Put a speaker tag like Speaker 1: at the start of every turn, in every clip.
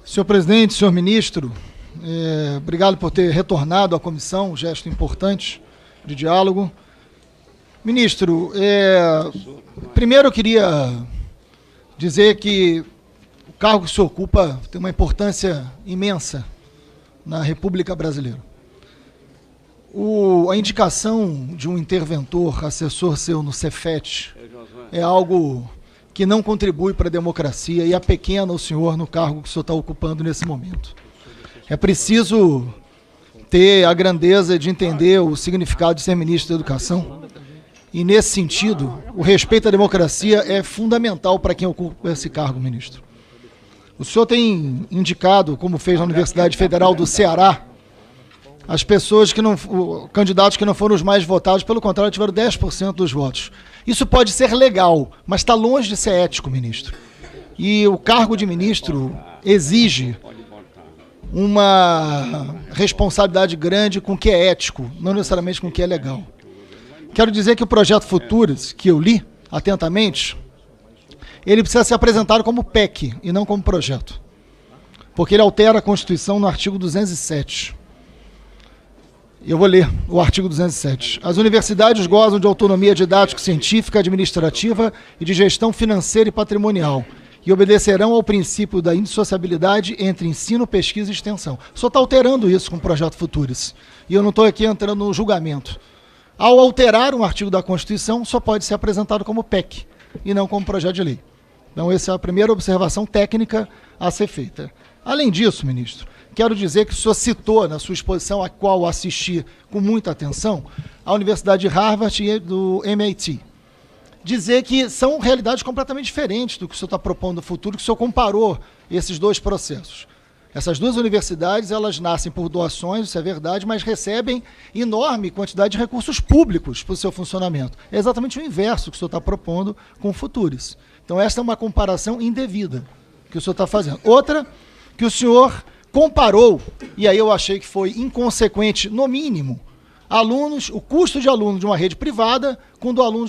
Speaker 1: Senhor presidente, senhor ministro, obrigado por ter retornado à comissão, um gesto importante de diálogo. Ministro, primeiro eu queria dizer que o cargo que o senhor ocupa tem uma importância imensa na República Brasileira. A indicação de um interventor, assessor seu no Cefet, é algo que não contribui para a democracia e apequena o senhor no cargo que o senhor está ocupando nesse momento. É preciso ter a grandeza de entender o significado de ser ministro da Educação e, nesse sentido, o respeito à democracia é fundamental para quem ocupa esse cargo, ministro. O senhor tem indicado, como fez na Universidade Federal do Ceará, as pessoas candidatos que não foram os mais votados, pelo contrário, tiveram 10% dos votos. Isso pode ser legal, mas está longe de ser ético, ministro. E o cargo de ministro exige uma responsabilidade grande com o que é ético, não necessariamente com o que é legal. Quero dizer que o projeto Futuras, que eu li atentamente, ele precisa ser apresentado como PEC e não como projeto, porque ele altera a Constituição no artigo 207. Eu vou ler o artigo 207. As universidades gozam de autonomia didático-científica, administrativa e de gestão financeira e patrimonial e obedecerão ao princípio da indissociabilidade entre ensino, pesquisa e extensão. O senhor está alterando isso com o projeto Futuras. E eu não estou aqui entrando no julgamento. Ao alterar um artigo da Constituição, só pode ser apresentado como PEC e não como projeto de lei. Então, essa é a primeira observação técnica a ser feita. Além disso, ministro, quero dizer que o senhor citou na sua exposição, a qual assisti com muita atenção, a Universidade de Harvard e do MIT. Dizer que são realidades completamente diferentes do que o senhor está propondo no futuro, que o senhor comparou esses dois processos. Essas duas universidades, elas nascem por doações, isso é verdade, mas recebem enorme quantidade de recursos públicos para o seu funcionamento. É exatamente o inverso que o senhor está propondo com o Futuras. Então, essa é uma comparação indevida que o senhor está fazendo. Outra, que o senhor comparou, e aí eu achei que foi inconsequente, no mínimo, o custo de aluno de uma rede privada com o do aluno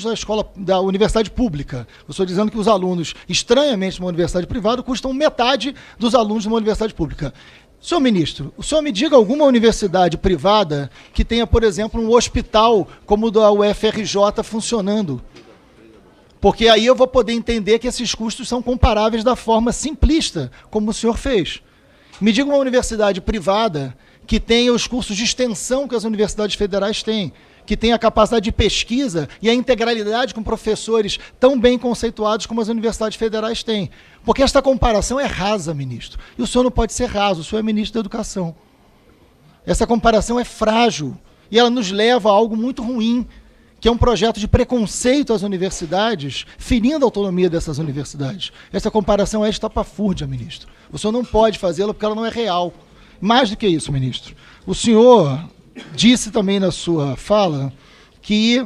Speaker 1: da universidade pública. Eu estou dizendo que os alunos, estranhamente, de uma universidade privada, custam metade dos alunos de uma universidade pública. Senhor ministro, o senhor me diga alguma universidade privada que tenha, por exemplo, um hospital como o da UFRJ funcionando. Porque aí eu vou poder entender que esses custos são comparáveis da forma simplista, como o senhor fez. Me diga uma universidade privada que tenha os cursos de extensão que as universidades federais têm, que tenha a capacidade de pesquisa e a integralidade com professores tão bem conceituados como as universidades federais têm. Porque esta comparação é rasa, ministro. E o senhor não pode ser raso, o senhor é ministro da Educação. Essa comparação é frágil e ela nos leva a algo muito ruim, que é um projeto de preconceito às universidades, ferindo a autonomia dessas universidades. Essa comparação é estapafúrdia, ministro. O senhor não pode fazê-la porque ela não é real. Mais do que isso, ministro, o senhor disse também na sua fala que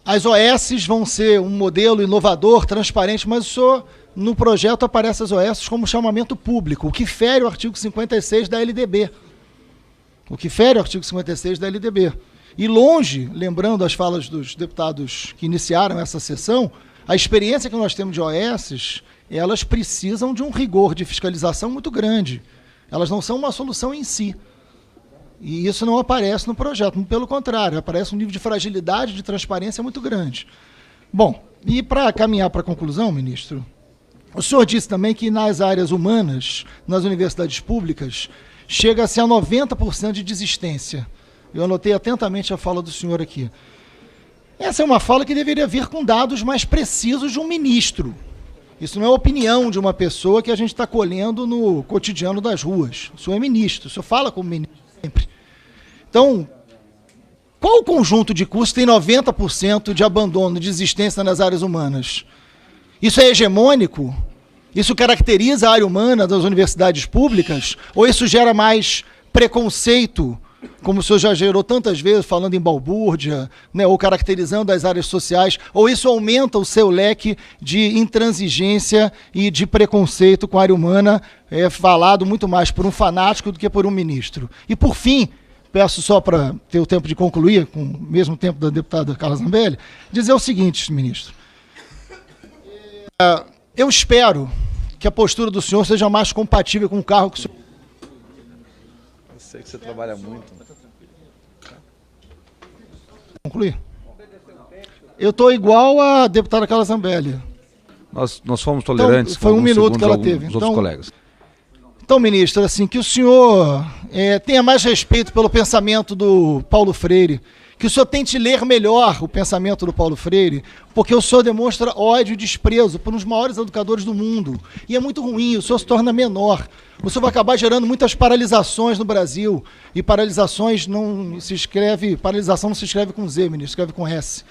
Speaker 1: as OS vão ser um modelo inovador, transparente, mas o senhor, no projeto, aparece as OS como chamamento público, o que fere o artigo 56 da LDB. O que fere o artigo 56 da LDB. E longe, lembrando as falas dos deputados que iniciaram essa sessão, a experiência que nós temos de OS, elas precisam de um rigor de fiscalização muito grande. Elas não são uma solução em si. E isso não aparece no projeto, pelo contrário, aparece um nível de fragilidade, de transparência muito grande. Bom, e para caminhar para a conclusão, ministro, o senhor disse também que nas áreas humanas, nas universidades públicas, chega-se a 90% de desistência. Eu anotei atentamente a fala do senhor aqui. Essa é uma fala que deveria vir com dados mais precisos de um ministro. Isso não é a opinião de uma pessoa que a gente está colhendo no cotidiano das ruas. O senhor é ministro, o senhor fala como ministro sempre. Então, qual o conjunto de cursos tem 90% de abandono, de desistência nas áreas humanas? Isso é hegemônico? Isso caracteriza a área humana das universidades públicas? Ou isso gera mais preconceito, como o senhor já gerou tantas vezes, falando em balbúrdia, né, ou caracterizando as áreas sociais, ou isso aumenta o seu leque de intransigência e de preconceito com a área humana, falado muito mais por um fanático do que por um ministro. E, por fim, peço só para ter o tempo de concluir, com o mesmo tempo da deputada Carla Zambelli, dizer o seguinte, ministro. Eu espero que a postura do senhor seja mais compatível com o cargo que o senhor...
Speaker 2: Eu sei que você trabalha muito.
Speaker 1: Concluir? Eu estou igual a deputada Carla Zambelli.
Speaker 2: Nós fomos tolerantes
Speaker 1: Então, foi
Speaker 2: com
Speaker 1: um minuto que ela
Speaker 2: alguns
Speaker 1: teve.
Speaker 2: dos outros colegas.
Speaker 1: Então, ministro, assim, que o senhor tenha mais respeito pelo pensamento do Paulo Freire, que o senhor tente ler melhor o pensamento do Paulo Freire, porque o senhor demonstra ódio e desprezo por um dos maiores educadores do mundo. E é muito ruim, o senhor se torna menor. O senhor vai acabar gerando muitas paralisações no Brasil. E paralisação não se escreve com Z, ministro, escreve com S.